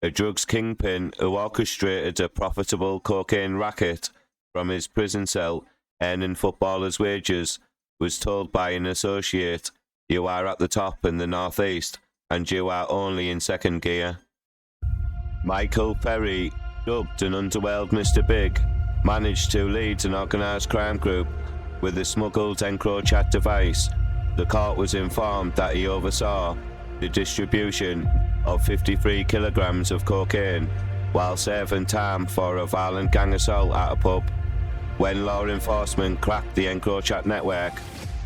a drugs kingpin who orchestrated a profitable cocaine racket from his prison cell, earning footballers' wages, was told by an associate, "You are at the top in the northeast, and you are only in second gear." Michael Ferry, dubbed an underworld Mr. Big, managed to lead an organised crime group with a smuggled EncroChat device. The court was informed that he oversaw the distribution of 53 kilograms of cocaine while serving time for a violent gang assault at a pub. When law enforcement cracked the EncroChat network,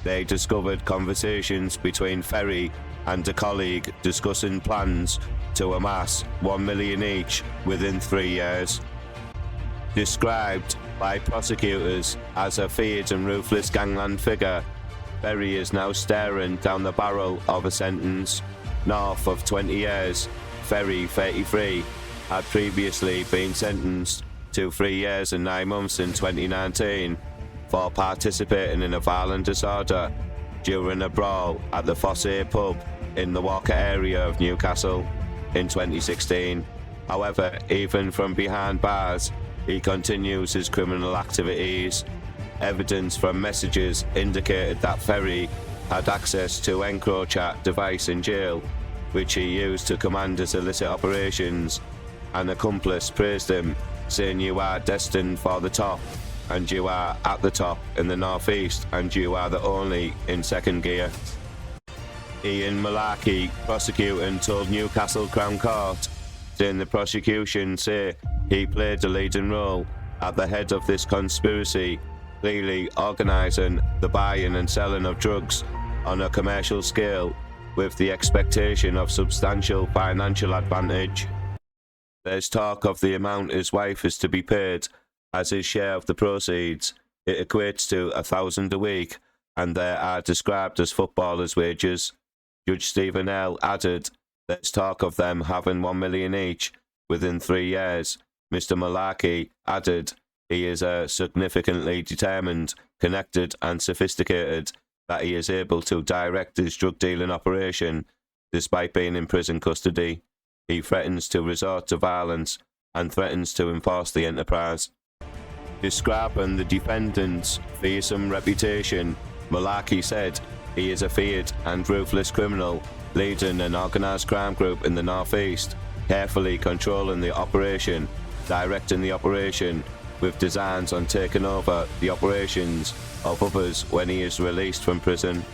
they discovered conversations between Ferry and a colleague discussing plans to amass $1 million each within 3 years. Described by prosecutors as a feared and ruthless gangland figure, Ferry is now staring down the barrel of a sentence north of 20 years. Ferry, 33, had previously been sentenced to 3 years and 9 months in 2019 for participating in a violent disorder during a brawl at the Fosse pub in the Walker area of Newcastle in 2016. However, even from behind bars, he continues his criminal activities. Evidence from messages indicated that Ferry had access to EncroChat device in jail, which he used to command his illicit operations. An accomplice praised him, saying, "You are destined for the top, and you are at the top in the northeast, and you are the only in second gear." Ian Malarkey, prosecutor, told Newcastle Crown Court, saying the prosecution say he played a leading role at the head of this conspiracy, clearly organising the buying and selling of drugs on a commercial scale with the expectation of substantial financial advantage. There's talk of the amount his wife is to be paid as his share of the proceeds. It equates to $1,000 a week, and they are described as footballers' wages. Judge Stephen L. added, "There's talk of them having $1 million each within 3 years." Mr. Malarkey added, "He is significantly determined, connected and sophisticated, that he is able to direct his drug dealing operation despite being in prison custody. He threatens to resort to violence and threatens to enforce the enterprise." Describing the defendant's fearsome reputation, Malarkey said, "He is a feared and ruthless criminal, leading an organised crime group in the northeast, carefully controlling the operation, directing the operation, with designs on taking over the operations of others when he is released from prison."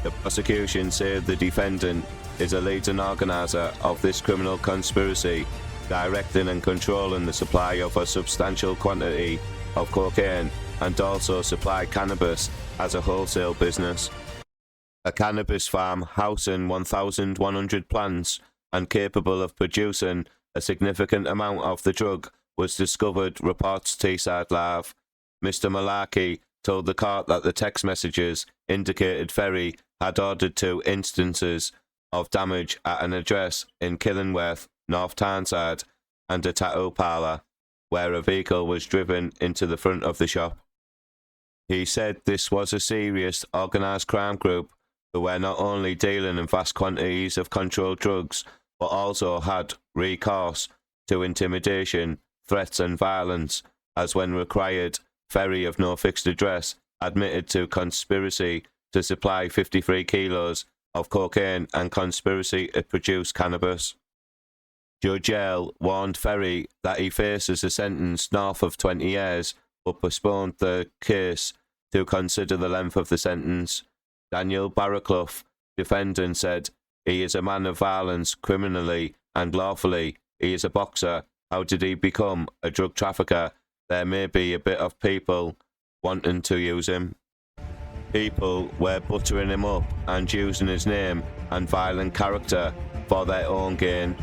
The prosecution said the defendant is a leading organiser of this criminal conspiracy, directing and controlling the supply of a substantial quantity of cocaine, and also supply cannabis as a wholesale business. A cannabis farm housing 1,100 plants and capable of producing a significant amount of the drug was discovered, reports Teeside Live. Mr. Malarkey told the court that the text messages indicated Ferry had ordered 2 instances of damage at an address in Killingworth, North Teeside, and a tattoo parlour, where a vehicle was driven into the front of the shop. He said this was a serious, organised crime group who were not only dealing in vast quantities of controlled drugs, but also had recourse to intimidation, threats and violence, as when required, Ferry, of no fixed address, admitted to conspiracy to supply 53 kilos of cocaine and conspiracy to produce cannabis. Judge L. warned Ferry that he faces a sentence north of 20 years, but postponed the case to consider the length of the sentence. Daniel Barraclough, defendant, said, "He is a man of violence, criminally and lawfully. He is a boxer. How did he become a drug trafficker? There may be a bit of people wanting to use him. People were buttering him up and using his name and violent character for their own gain,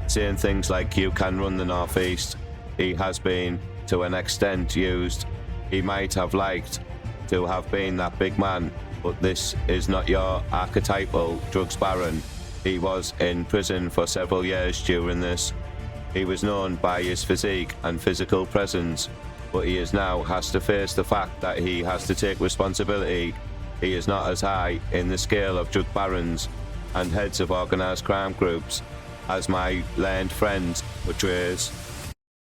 saying things like 'you can run the northeast.' He has been, to an extent, used. He might have liked to have been that big man, but this is not your archetypal drugs baron. He was in prison for several years during this. He was known by his physique and physical presence, but he is now has to face the fact that he has to take responsibility. He is not as high in the scale of drug barons and heads of organised crime groups as my learned friend portrays.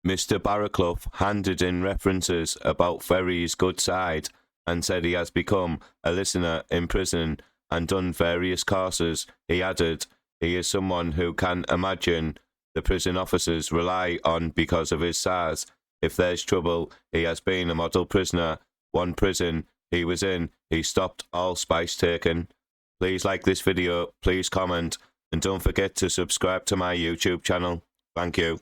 Mr. Barraclough handed in references about Ferry's good side and said he has become a listener in prison and done various courses. He added, he is someone who can imagine the prison officers rely on because of his size. If there's trouble, he has been a model prisoner. One prison he was in, he stopped all spice taking. Please like this video, please comment, and don't forget to subscribe to my YouTube channel. Thank you.